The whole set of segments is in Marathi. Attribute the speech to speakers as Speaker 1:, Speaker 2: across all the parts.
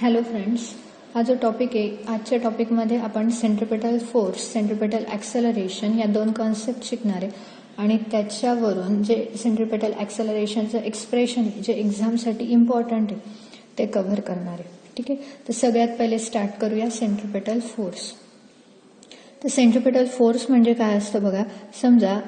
Speaker 1: हॅलो फ्रेंड्स, हा जो टॉपिक आहे आजच्या टॉपिकमध्ये आपण सेंट्रिपेटल फोर्स, सेंट्रिपेटल ॲक्सेलरेशन या दोन कॉन्सेप्ट शिकणार आहे आणि त्याच्यावरून जे सेंट्रिपेटल ॲक्सेलरेशनचं एक्सप्रेशन जे एक्झामसाठी इम्पॉर्टंट आहे ते कव्हर करणार आहे. ठीक आहे, तर सगळ्यात पहिले स्टार्ट करूया सेंट्रिपेटल फोर्स. तर सेंट्रिपेटल फोर्स म्हणजे काय असतं बघा. समजा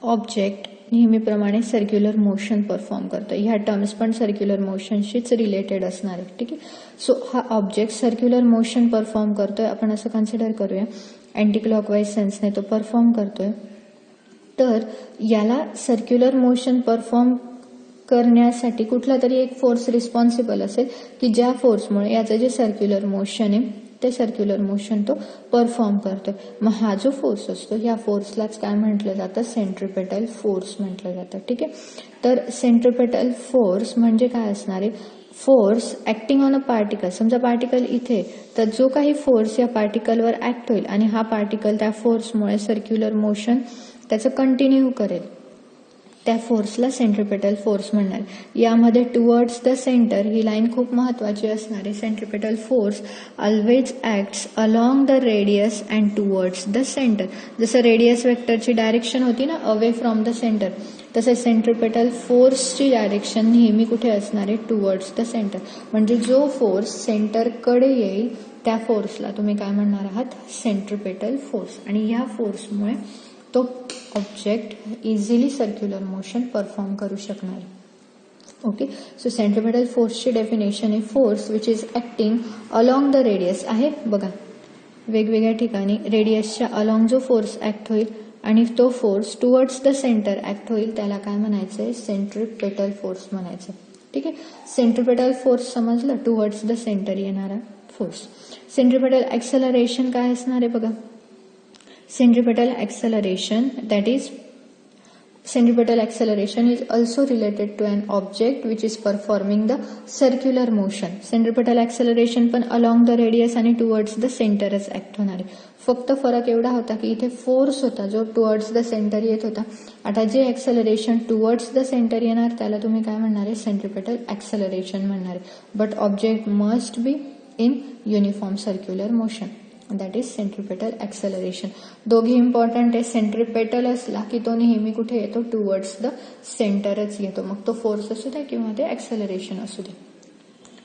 Speaker 1: ऑब्जेक्ट नेहमीप्रमाणे सर्क्युलर मोशन परफॉर्म करतो. ह्या टर्म्स पण सर्क्युलर मोशनशीच रिलेटेड असणार आहे. ठीक आहे, सो हा ऑब्जेक्ट सर्क्युलर मोशन परफॉर्म करतोय, आपण असं कन्सिडर करूया. अँटी क्लॉकवाईज सेन्सने तो परफॉर्म करतोय. तर याला सर्क्युलर मोशन परफॉर्म करण्यासाठी कुठला तरी एक फोर्स रिस्पॉन्सिबल असेल की ज्या फोर्समुळे याचं जे सर्क्युलर मोशन आहे ते सर्क्युलर मोशन तो परफॉर्म करतोय. मग हा जो फोर्स असतो या फोर्सलाच काय म्हटलं जातं, सेंट्रिपेटल फोर्स म्हटलं जातं. ठीक आहे, तर सेंट्रिपेटल फोर्स म्हणजे काय असणार आहे, force acting on a particle. समजा पार्टिकल इथे, तर जो काही फोर्स या पार्टिकलवर ऍक्ट होईल आणि हा पार्टिकल त्या फोर्समुळे सर्क्युलर मोशन त्याचं कंटिन्यू करेल, त्या फोर्सला सेंट्रिपेटल फोर्स म्हणणार. यामध्ये towards the centre he line खूप महत्वाची असणार आहे. Centripetal force always acts along the radius and towards the centre. जसं रेडियस वेक्टरची डायरेक्शन होती ना, अवे फ्रॉम द सेंटर, तसे सेंट्रिपेटल फोर्सची डायरेक्शन नेहमी कुठे असणार आहे, टुवर्ड्स द सेंटर. म्हणजे जो फोर्स सेंटरकडे येईल त्या फोर्सला तुम्ही काय म्हणणार आहात, सेंट्रिपेटल फोर्स. आणि या फोर्समुळे तो object easily circular motion perform करू शकणार. ओके, सो सेंट्रिपेटल फोर्सची डेफिनेशन आहे force which is acting along the radius. आहे बघा, वेगवेगळ्या ठिकाणी रेडियसच्या अलॉंग जो फोर्स ऍक्ट होईल आणि तो force towards the centre act होईल त्याला काय म्हणायचंय, सेंट्रिपेटल फोर्स म्हणायचं. ठीक आहे, सेंट्रिपेटल फोर्स समजलं, टुवर्ड्स द सेंटर येणारा फोर्स. सेंट्रिपेटल ॲक्सेलरेशन काय असणार आहे बघा. Centripetal acceleration, that is, centripetal acceleration is also related to an object which is performing the circular motion. Centripetal acceleration पण along the radius आणि towards the centerच ऍक्ट होणार आहे. फक्त फरक एवढा होता की इथे फोर्स होता जो टुवर्ड्स द सेंटर येत होता. आता जे ऍक्सेलरेशन टुवर्ड्स द सेंटर येणार त्याला तुम्ही काय म्हणणार आहे, सेंट्रिपेटल ऍक्सेलरेशन म्हणणार आहे. But object must be in uniform circular motion, that is centripetal acceleration. दोघे इम्पॉर्टंट आहे. सेंट्रिपेटल असला की तो नेहमी कुठे येतो, टुवर्ड्स द सेंटरच येतो, मग तो फोर्स असू दे किंवा ते ॲक्सेलरेशन असू दे.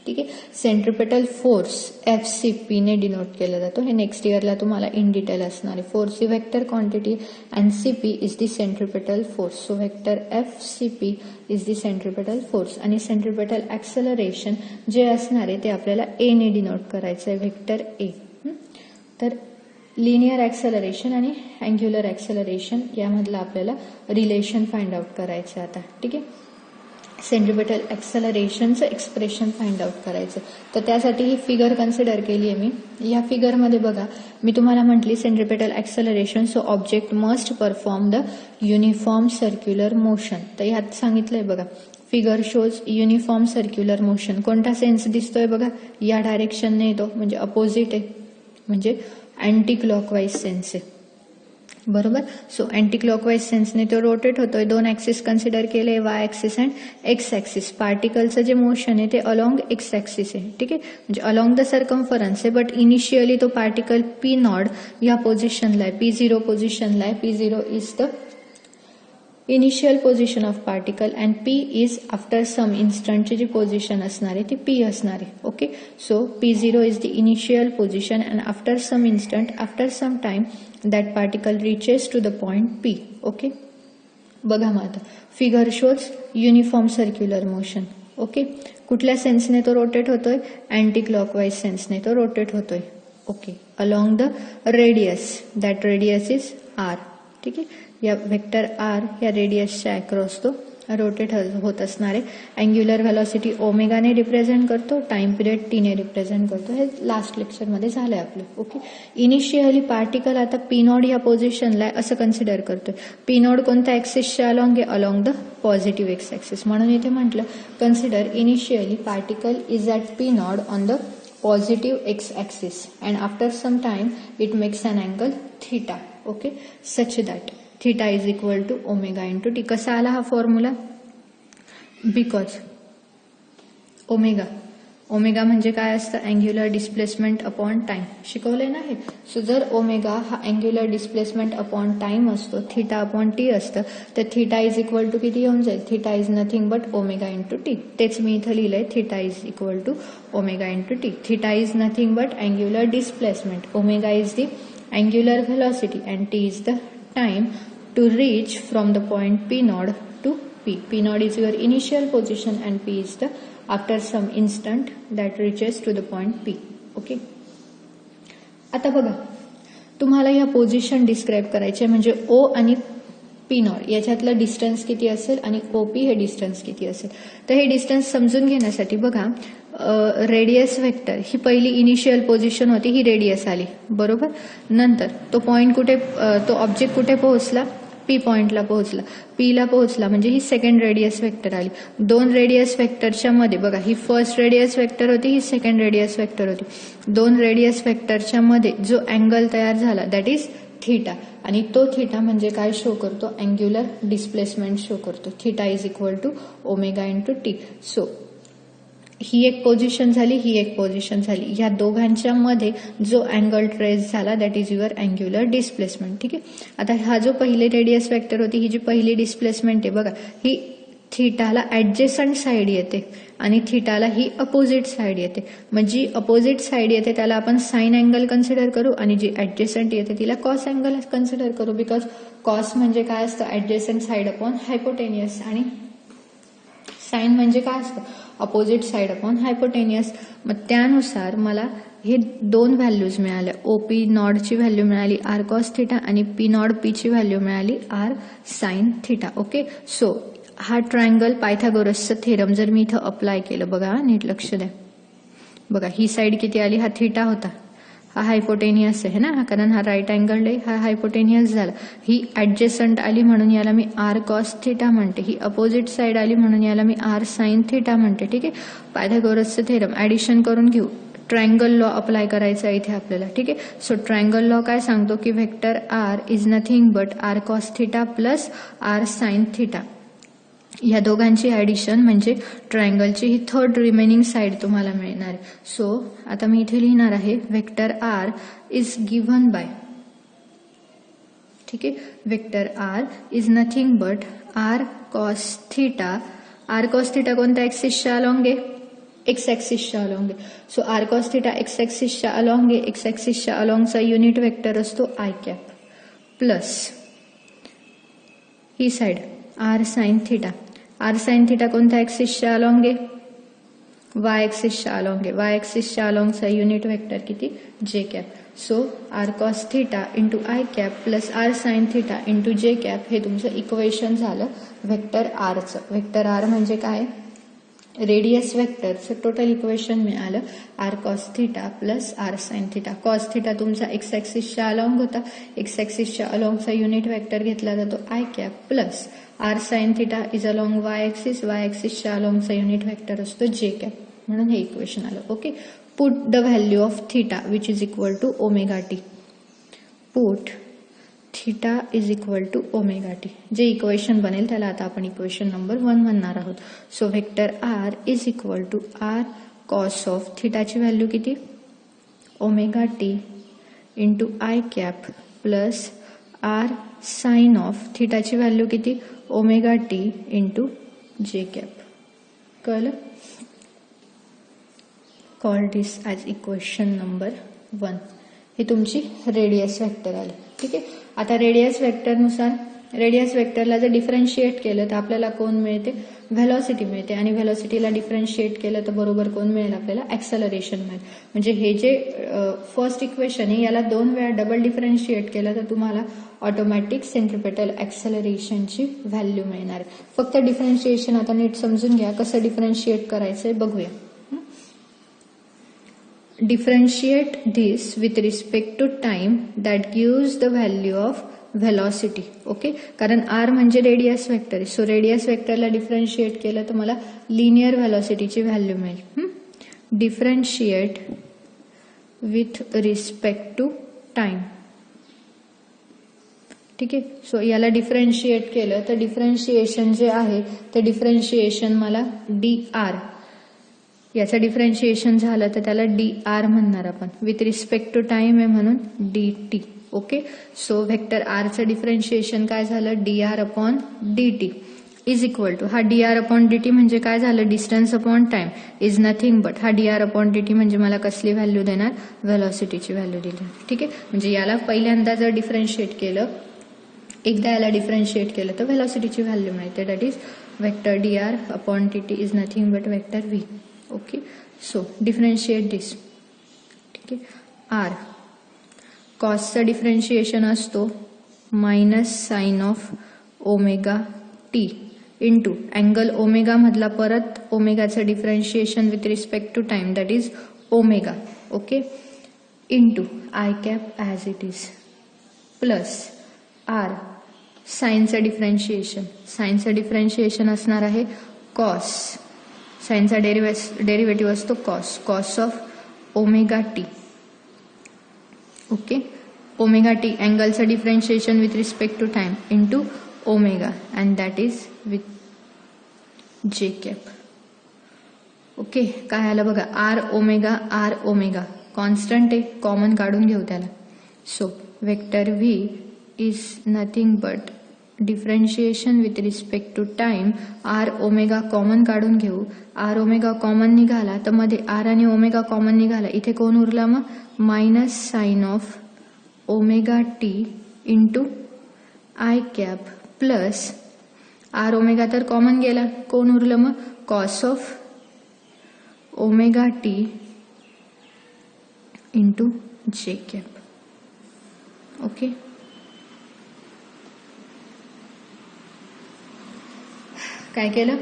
Speaker 1: ठीक आहे, सेंट्रिपेटल फोर्स FCP ने डिनोट केला जातो. हे नेक्स्ट इयरला तुम्हाला इन डिटेल असणार आहे. Force he vector quantity and CP is the centripetal force. So vector FCP is the centripetal force. आणि सेंट्रिपेटल ॲक्सेलरेशन जे असणार आहे ते आपल्याला A ने डिनोट करायचं आहे, वेक्टर A. तर लिनियर ॲक्सेलरेशन आणि अँग्युलर ॲक्सेलरेशन यामधलं आपल्याला रिलेशन फाइंड आउट करायचं आता. ठीक आहे, सेंट्रिपेटल ॲक्सेलरेशनचं एक्सप्रेशन फाइंड आउट करायचं. तर त्यासाठी ही फिगर कन्सिडर केली आहे मी. या फिगरमध्ये बघा, मी तुम्हाला म्हटली centripetal acceleration, so object must perform the uniform circular motion. तर यात सांगितलंय बघा, figure shows uniform circular motion. कोणता सेन्स दिसतोय बघा, या डायरेक्शनने येतो म्हणजे अपोजिट आहे, म्हणजे अँटी क्लॉकवाईज सेन्स आहे, बरोबर. सो अँटी क्लॉकवाईज सेन्सने तो रोटेट होतोय. दोन ऍक्सिस कन्सिडर केले, Y axis and X axis. पार्टिकलचं जे मोशन आहे ते अलॉंग एक्स ऍक्सिस आहे. ठीक आहे, म्हणजे अलॉंग द सर्कम्फरन्स आहे. बट इनिशियली तो पार्टिकल P0 या पोझिशनला आहे, P0 पोझिशनला आहे. P0 is the initial position of particle and P is after some इन्स्टंटची जी पोझिशन असणार आहे ती P असणार आहे. Okay, so P0 is the initial position and after some instant, after some time that particle reaches to the point P. Okay, बघा मग आता figure shows uniform circular motion. Okay, कुठल्या सेन्सने तो रोटेट होतोय, अँटी क्लॉकवाईज सेन्सने तो रोटेट होतोय. Okay, along the radius, that radius is R. ठीक आहे, या वेक्टर R या रेडियसच्या अक्रॉस तो रोटेट होत असणार आहे. अँग्युलर व्हेलॉसिटी ओमेगाने रिप्रेझेंट करतो, टाइम पिरियड T ने रिप्रेझेंट करतो. हे लास्ट लेक्चरमध्ये झालंय आपलं. ओके, इनिशियली पार्टिकल आता P0 या पोझिशनला आहे असं कन्सिडर करतोय. P0 कोणत्या ऍक्सिसच्या अलॉंग आहे, along the positive x axis. म्हणून इथे म्हटलं consider initially particle is at P0 on the positive x axis and after some time it makes an angle theta. Okay, such that theta is equal to omega into t. कसा आला हा फॉर्म्युला, बिकॉज ओमेगा ओमेगा म्हणजे काय असतं, अँग्युलर डिस्प्लेसमेंट अपॉन टाइम, शिकवले ना हे. सो जर ओमेगा हा अँग्युलर डिस्प्लेसमेंट अपॉन टाइम असतो, थीटा अपॉन टी असतं, तर थीटा इज इक्वल टू किती येऊन जाईल, theta is nothing but omega into t. तेच मी इथं लिहिलंय, theta is equal to omega into t. Theta is nothing but angular displacement, omega is the angular velocity and t is the time to reach from the point P naught to P. P naught is your initial position and P is the after some instant that reaches to the point P. Okay. आता बघा, तुम्हाला या पोझिशन डिस्क्राईब करायचे म्हणजे O आणि P नॉट याच्यातलं डिस्टन्स किती असेल आणि OP हे डिस्टन्स किती असेल. तर हे डिस्टन्स समजून घेण्यासाठी बघा, रेडियस व्हेक्टर ही पहिली इनिशियल पोझिशन होती, ही रेडियस आली बरोबर. नंतर तो पॉइंट कुठे, तो ऑब्जेक्ट कुठे पोहोचला, P पॉइंटला पोहोचला. Pला पोहोचला म्हणजे ही सेकंड रेडियस व्हेक्टर आली. दोन रेडियस व्हेक्टरच्या मध्ये बघा, ही फर्स्ट रेडियस व्हेक्टर होती, ही सेकंड रेडियस व्हेक्टर होती. दोन रेडियस व्हेक्टरच्या मध्ये जो अँगल तयार झाला दॅट इज थीटा, आणि तो थीटा म्हणजे काय शो करतो, अँग्युलर डिस्प्लेसमेंट शो करतो. Theta is equal to omega into t. So ही एक पोझिशन झाली, ही एक पोझिशन झाली. या दोघांच्या मध्ये जो अँगल ट्रेस झाला that is your angular displacement. ठीक आहे. आता हा जो पहिली रेडियस वेक्टर होती, ही जी पहिली डिस्प्लेसमेंट आहे बघा, ही थीटाला ऍडजेसंट साइड येते आणि थीटाला ही अपोजिट साइड येते. मग जी अपोजिट साइड येते त्याला आपण साइन अँगल कन्सिडर करू आणि जी ऍडजेसंट येते तिला कॉस अँगल कन्सिडर करू. बिकॉज कॉस म्हणजे काय असतं, ऍडजेसंट साइड अपॉन हायपोटेनियस, आणि साइन म्हणजे काय असतं, अपोजिट साइड अपॉन हायपोटेनियस. मग त्यानुसार मला हे दोन व्हॅल्यूज मिळाल्या. OP नॉडची व्हॅल्यू मिळाली आर कॉस थिटा आणि P नॉड Pची व्हॅल्यू मिळाली r sine theta. Okay. So हा ट्रायंगल पायथागोरसचं थेरम जर मी इथं अप्लाय केलं, बघा नीट लक्ष द्या. बघा ही साइड किती आली, हा थिटा होता, हा हायपोटेनियस आहे ना, कारण हा राईट अँगल आहे, हा हायपोटेनियस झाला. ही ऍडजेसंट आली म्हणून याला मी आर कॉस थिटा म्हणते. ही अपोजिट साइड आली म्हणून याला मी आर साइन थिटा म्हणते. ठीक आहे. पायथागोरसचं थेरम ऍडिशन करून घेऊ. ट्रायंगल लॉ अप्लाय करायचा इथे आपल्याला. ठीक आहे. सो ट्रायंगल लॉ काय सांगतो की vector r is nothing but r cos theta plus r sine theta. या दोघांची ऍडिशन म्हणजे ट्रायंगलची ही थर्ड रिमेनिंग साइड तुम्हाला मिळणार आहे. सो आता मी इथे लिहिणार आहे vector r is given by, ठीक आहे, vector r is nothing but r cos theta. R cos theta कोणत्या ऍक्सिसच्या अलॉंग आहे, एक्स ऍक्सिसच्या अलॉंग आहे. So r cos theta x ऍक्सिसच्या अलॉंग आहे. एक्स ऍक्सिसच्या अलॉंगचा युनिट वेक्टर असतो आय कॅप प्लस ही side r sine theta. R sine theta कोणत्या ऍक्सिसच्या अलॉंग आहे, वाय ऍक्सिसच्या अलॉंग आहे. वाय ऍक्सिसच्या अलॉंगचा युनिट वेक्टर किती, j cap. So r cos theta into i cap plus r sine theta into j cap हे तुमचं इक्वेशन झालं व्हेक्टर आरचं. व्हेक्टर आर म्हणजे काय, रेडियस वेक्टरचं टोटल इक्वेशन मिळालं r cos theta plus r sine theta. Cos theta तुमचा एक्स ऍक्सिसच्या अलॉंग होता, एक्स ऍक्सिसच्या अलॉंगचा युनिट वेक्टर घेतला जातो i cap plus r sine theta is along y axis, y ऍक्सिसच्या अलॉंगचा युनिट वेक्टर असतो जे कॅप, म्हणून हे इक्वेशन आलं. Okay. Put the value of theta which is equal to omega t. Put theta is equal to omega T. जे इक्वेशन बनेल त्याला आता आपण इक्वेशन नंबर 1 म्हणणार आहोत. So vector r is equal to r cos of थिटाची व्हॅल्यू किती, omega t into i cap plus r sine of थिटाची व्हॅल्यू किती, omega t into j cap. कळलं. Call this as equation number 1. ही तुमची रेडियस वेक्टर आली. ठीक आहे. आता रेडियस वेक्टरनुसार रेडियस वेक्टरला जर डिफरन्शिएट केलं तर आपल्याला कोण मिळते, व्हेलॉसिटी मिळते, आणि व्हेलॉसिटीला डिफरन्शिएट केलं तर बरोबर कोण मिळेल आपल्याला, ऍक्सेलरेशन मिळेल. म्हणजे हे जे फर्स्ट इक्वेशन आहे याला 2 वेळा डबल डिफरन्शिएट केलं तर तुम्हाला ऑटोमॅटिक सेंट्रिपेटल ऍक्सेलरेशनची व्हॅल्यू मिळणार. फक्त डिफरन्शिएशन आता नीट समजून घ्या, कसं डिफरन्शिएट करायचंय बघूया. Differentiate this with respect to time that gives the value of velocity. Okay. कारण r म्हणजे रेडियस वेक्टर आहे. सो रेडियस वेक्टरला डिफरन्शिएट केलं तर मला लिनियर व्हेलॉसिटीची व्हॅल्यू मिळेल. Differentiate with respect to time. ठीक आहे. सो याला डिफरन्शिएट केलं तर डिफरन्शिएशन जे आहे ते डिफरन्शिएशन मला dr याचं डिफरन्शिएशन झालं तर त्याला dr म्हणणार आपण. विथ रिस्पेक्ट टू टाइम आहे म्हणून dt. ओके, सो व्हेक्टर आरचं डिफरन्शिएशन काय झालं, dr upon dt is equal to, हा dr अपॉन dt म्हणजे काय झालं, distance upon time is nothing but, हा dr अपॉन dt म्हणजे मला कसली व्हॅल्यू देणार, व्हेलॉसिटीची व्हॅल्यू दिली. ठीक आहे, म्हणजे याला पहिल्यांदा जर डिफरन्शिएट केलं, एकदा याला डिफरन्शिएट केलं तर व्हेलॉसिटीची व्हॅल्यू मिळते. That is vector dr upon dt is nothing but vector v. Okay, so differentiate this. ठीक आहे, आर कॉसचा डिफरन्शिएशन असतो minus sine of omega t into angle omega मधला परत ओमेगाचं differentiation with respect to time that is omega. Okay, into i cap as it is plus r साइनचं डिफरन्शिएशन. साइनचं डिफरन्शिएशन असणार आहे कॉस, साइनचा डेरिव्हेटिव्ह असतो cos of omega t. Okay, omega t अँगलचं differentiation with respect to time into omega and that is with j cap. Okay, काय आलं बघा, आर ओमेगा कॉन्स्टंट आहे, कॉमन काढून घेऊ त्याला. So vector v is nothing but differentiation with respect to time. R omega common काढून घेऊ, आर ओमेगा कॉमन निघाला तर मध्ये आर आणि ओमेगा कॉमन निघाला, इथे कोण उरला मग, minus sine of omega t into i cap plus r omega तर कॉमन गेला, कोण उरलं मग, cos of omega t into j cap. Okay, काय केलं,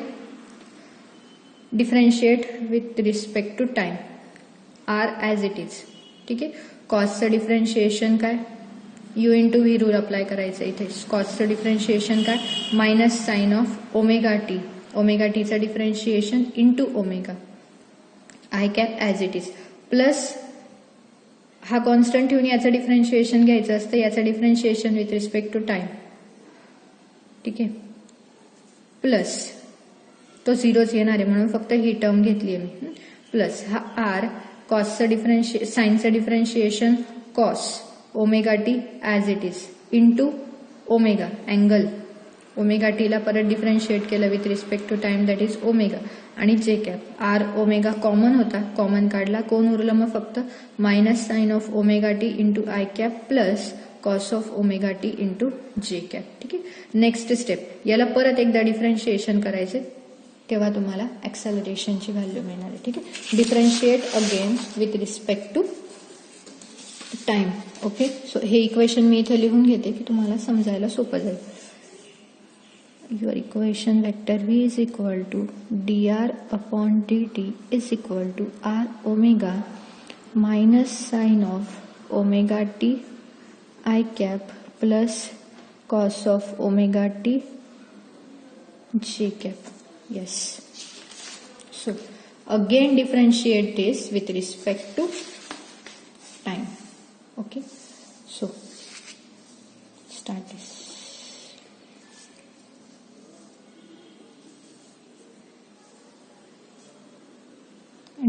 Speaker 1: differentiate with respect to time r as it is. ठीक आहे, कॉसचं डिफरन्शिएशन काय, u into v rule apply करायचं इथे. कॉसचं डिफरन्शिएशन काय, minus sine of omega t, omega टीचं differentiation into omega i cap as it is plus हा कॉन्स्टंट ठेवून याचं डिफरन्शिएशन घ्यायचं असतं, याचं differentiation with respect to time. ठीक आहे, प्लस तो झिरोच येणार आहे म्हणून फक्त ही टर्म घेतली आहे मी, प्लस हा आर कॉसचं साइनचं differentiation cos omega t as it is into omega angle omega टीला परत डिफरन्शिएट केलं with respect to time that is omega आणि j cap. R omega common होता, कॉमन काढला, कोण उरलं मग फक्त minus sine of omega t into i cap plus cos of omega t into j cap. ठीक आहे, नेक्स्ट स्टेप, याला परत एकदा डिफरन्शिएशन करायचे तेव्हा तुम्हाला ॲक्सेलरेशनची व्हॅल्यू मिळणार आहे. ठीक आहे, differentiate again with respect to time. Okay, so हे इक्वेशन मी इथे लिहून घेते की तुम्हाला समजायला सोपं जाईल. your equation vector v is equal to dr upon dt is equal to r omega minus sin of omega t I cap plus cos of omega t j cap. Yes, so again differentiate this with respect to time. Okay, so start this.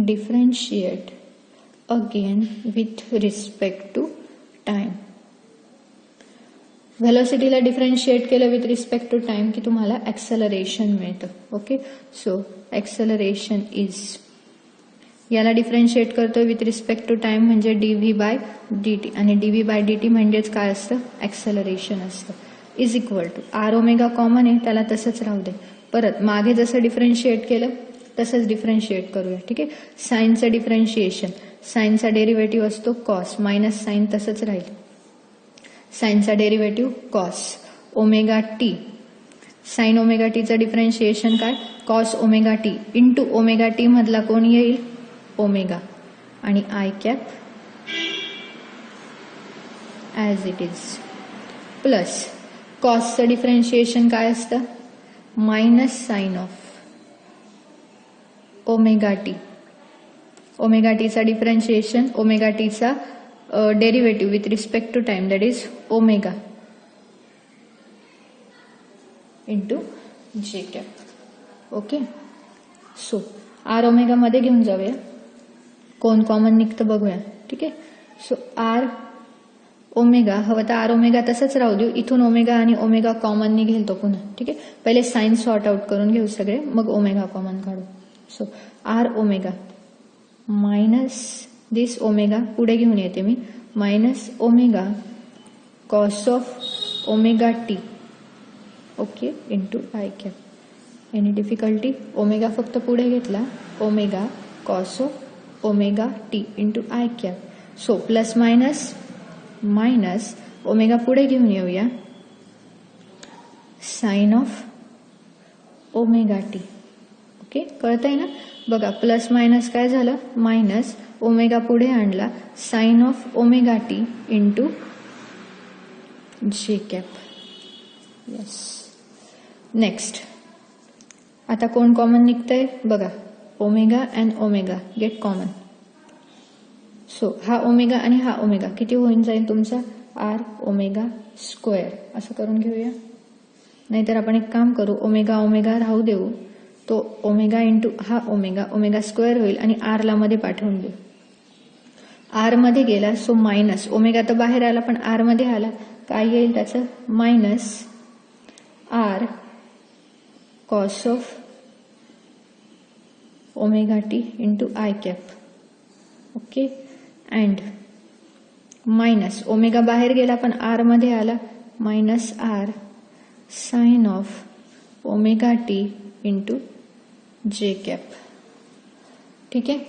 Speaker 1: Differentiate again with respect to time. व्हेलॉसिटीला डिफरन्शिएट केलं विथ रिस्पेक्ट टू टाइम की तुम्हाला ॲक्सेलरेशन मिळतं. ओके, सो ॲक्सेलरेशन इज, याला डिफरन्शिएट करतोय विथ रिस्पेक्ट टू टाइम म्हणजे dv बाय dt आणि dv बाय dt म्हणजेच काय असतं, ॲक्सेलरेशन असतं. Is equal to r omega common आहे त्याला तसंच राहू दे, परत मागे जसं डिफरन्शिएट केलं तसंच डिफरन्शिएट करूया. ठीक आहे, साइनचं डिफरन्शिएशन, साइनचा डेरिव्हेटिव्ह असतो कॉस, मायनस साइन तसंच राहील, साइनचा derivative cos omega t, sine omega टीचं डिफरन्शिएशन काय, cos omega t into omega t मधला कोण येईल, ओमेगा आणि i cap as it is plus कॉसचं डिफरन्शिएशन काय असतं, minus sine of omega t, omega टीचा डिफरन्शिएशन, ओमेगा टीचा derivative with respect to time that is omega into j cap. Okay, so r omega मध्ये घेऊन जाऊया, कोण कॉमन निघतं बघूया. ठीक आहे. सो आर ओमेगा हवं तर आर ओमेगा तसंच राहू देऊ, इथून ओमेगा आणि ओमेगा कॉमन निघेल तो पुन्हा. ठीक आहे. पहिले साइन सॉर्ट आउट करून घेऊ सगळे, मग ओमेगा कॉमन काढू. So r omega minus this omega पुढे घेऊन येते मी, minus omega cos of omega t. Okay. Into i cap. Any difficulty? Omega फक्त पुढे घेतला, omega cos of omega t into i cap. So plus minus minus omega पुढे घेऊन येऊया, sine of omega t. Okay. कळतंय ना? बघा प्लस मायनस काय झालं, मायनस ओमेगा पुढे आणला, sine of omega t into j cap. Yes. Next आता कोण कॉमन निघतंय बघा, omega and omega get common. So हा ओमेगा आणि हा ओमेगा किती होऊन जाईल तुमचा, आर ओमेगा स्क्वेअर. असं करून घेऊया. नाहीतर आपण एक काम करू, ओमेगा ओमेगा राहू देऊ, तो ओमेगा इंटू हा ओमेगा, ओमेगा स्क्वेअर होईल आणि आरला मध्ये पाठवून देऊ. आर मध्ये गेला सो मायनस ओमेगा तर बाहेर आला पण आर मध्ये आला, काय येईल त्याचं, minus r cos of omega t into i cap. Okay. And minus omega बाहेर गेला पण आर मध्ये आला, minus r sine of omega t into j cap. ठीक आहे.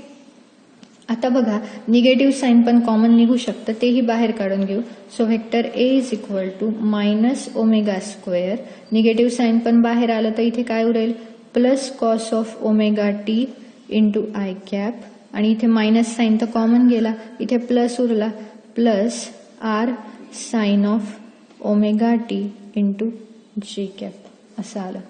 Speaker 1: आता बघा निगेटिव्ह साइन पण कॉमन निघू शकतं, तेही बाहेर काढून घेऊ. So vector a is equal to minus omega square. Negative sign पण बाहेर आलं तर इथे काय उरेल, plus cos of omega t into i cap. आणि इथे मायनस साइन तर कॉमन गेला, इथे प्लस उरला, plus r sine of omega t into j cap असं आलं.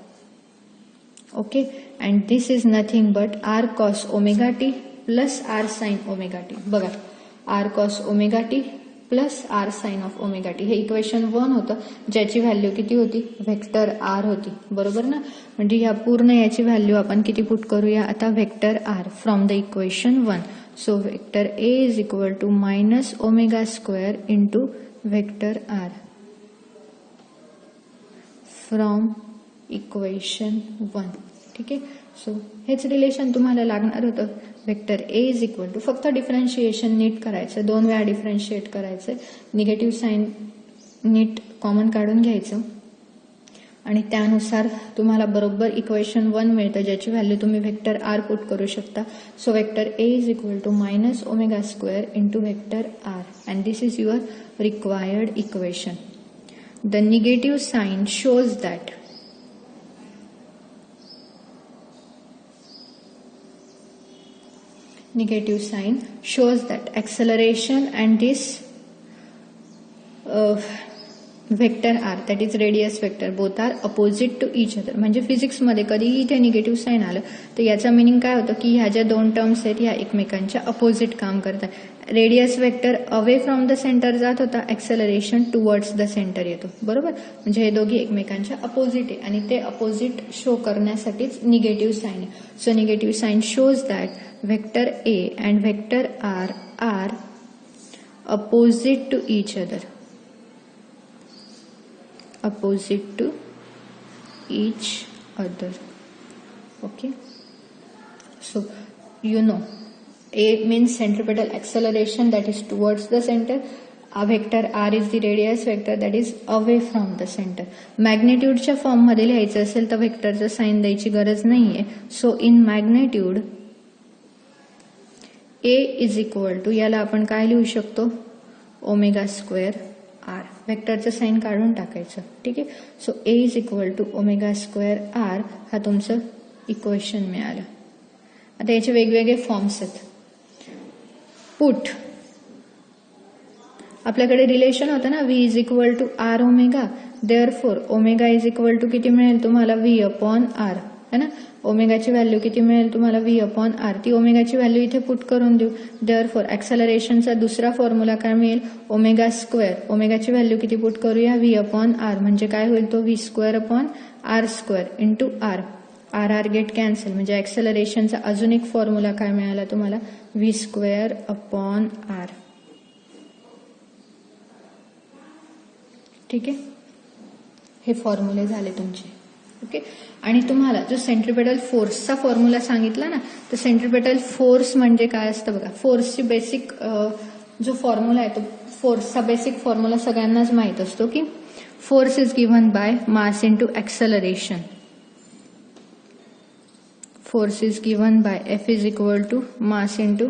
Speaker 1: Okay. And this is nothing but r cos omega t plus r sine omega t. बघा r cos omega t plus r sine of omega t हे इक्वेशन 1 होतं, ज्याची व्हॅल्यू किती होती, व्हेक्टर आर होती. बरोबर ना? म्हणजे ह्या पूर्ण याची व्हॅल्यू आपण किती पुट करूया आता, vector r from the equation 1. So vector a is equal to minus omega square into vector r from equation 1. ठीक आहे. सो हेच रिलेशन तुम्हाला लागणार होतं. Vector a is equal to, फक्त डिफरन्शिएशन नीट करायचं, 2 वेळा डिफरन्शिएट करायचं, निगेटिव्ह साइन नीट कॉमन काढून घ्यायचं आणि त्यानुसार तुम्हाला बरोबर इक्वेशन 1 मिळतं, ज्याची व्हॅल्यू तुम्ही व्हेक्टर आर पुट करू शकता. So vector a is equal to minus omega square into vector r and this is your required equation. The negative sign shows that negative sign shows that acceleration and this vector r, that is radius vector, both are opposite to each other. म्हणजे फिजिक्स मध्ये कधीही इथे निगेटिव्ह साइन आलं तर याचा मिनिंग काय होतं की ह्या ज्या 2 टर्म्स आहेत ह्या एकमेकांच्या अपोजिट काम करतात. Radius vector away from the centre जात होता, ऍक्सेलरेशन टुवर्ड्स द सेंटर येतो. बरोबर? म्हणजे हे दोघी एकमेकांच्या अपोजिट आहे आणि ते अपोजिट शो करण्यासाठीच निगेटिव्ह साइन आहे. So negative sign shows that vector a and vector r are opposite to each other. Opposite to each other. Okay. So you know A means centripetal acceleration that is towards the center. A vector R is the radius vector that is away from the center. मॅग्नेट्यूडच्या फॉर्म मध्ये लिहायचं असेल तर व्हेक्टरचं साइन द्यायची गरज नाहीये. So in magnitude A is equal to, याला आपण काय लिहू शकतो, ओमेगा स्क्वेअर आर. व्हेक्टरचं साइन काढून टाकायचं. ठीक आहे. So A is equal to omega square r हा तुमचं इक्वेशन मिळालं. आता याचे वेगवेगळे फॉर्म्स आहेत. पुट आपल्याकडे रिलेशन होतं ना, v is equal to r omega, therefore omega is equal to किती मिळेल तुम्हाला, व्ही अपॉन आर है ना. ओमेगाची व्हॅल्यू किती मिळेल तुम्हाला, व्ही अपॉन आर. ती ओमेगाची व्हॅल्यू इथे पुट करून देऊ. देअरफॉर ऍक्सेलरेशनचा दुसरा फॉर्म्युला काय मिळेल, ओमेगा स्क्वेअर. ओमेगाची व्हॅल्यू किती पुट करूया, व्ही अपॉन आर. म्हणजे काय होईल तो, v square upon r square into r. R r get cancel, म्हणजे ऍक्सेलरेशनचा अजून एक फॉर्म्युला काय मिळाला तुम्हाला, v²/r. ठीक आहे, हे फॉर्म्युले झाले तुमचे. ओके, आणि तुम्हाला जो सेंट्रिपेटल फोर्सचा फॉर्म्युला सांगितला ना, तर सेंट्रिपेटल फोर्स म्हणजे काय असतं बघा. फोर्सची बेसिक जो फॉर्म्युला आहे तो फोर्सचा बेसिक फॉर्म्युला सगळ्यांनाच माहित असतो की force is given by mass into acceleration. Force is given by F is equal to mass into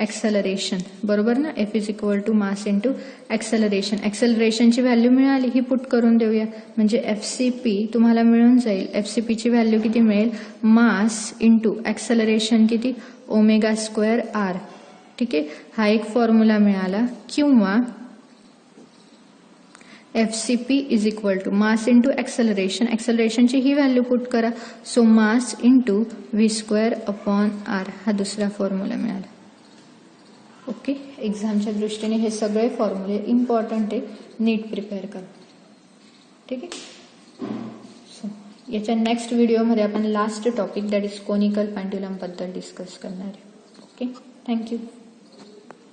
Speaker 1: acceleration. बरोबर ना, F is equal to mass into acceleration. ऍक्सेलरेशनची व्हॅल्यू मिळाली, ही पुट करून देऊया, म्हणजे FCP तुम्हाला मिळून जाईल. FCP ची व्हॅल्यू किती मिळेल, मास इंटू ऍक्सेलरेशन किती, ω²r. ठीक आहे, हा एक फॉर्म्युला मिळाला. किंवा FCP is equal to mass into acceleration, ऍक्सेलरेशनची ही व्हॅल्यू पुट करा, सो मास इंटू v²/r. हा दुसरा फॉर्म्युला मिळाला. ओके, एक्झामच्या दृष्टीने हे सगळे फॉर्म्युले इम्पॉर्टंट आहे, नीट प्रिपेअर करा. ठीक आहे, सो याच्या नेक्स्ट व्हिडिओमध्ये आपण last topic that is conical pendulum बद्दल डिस्कस करणार आहे. Okay, thank you.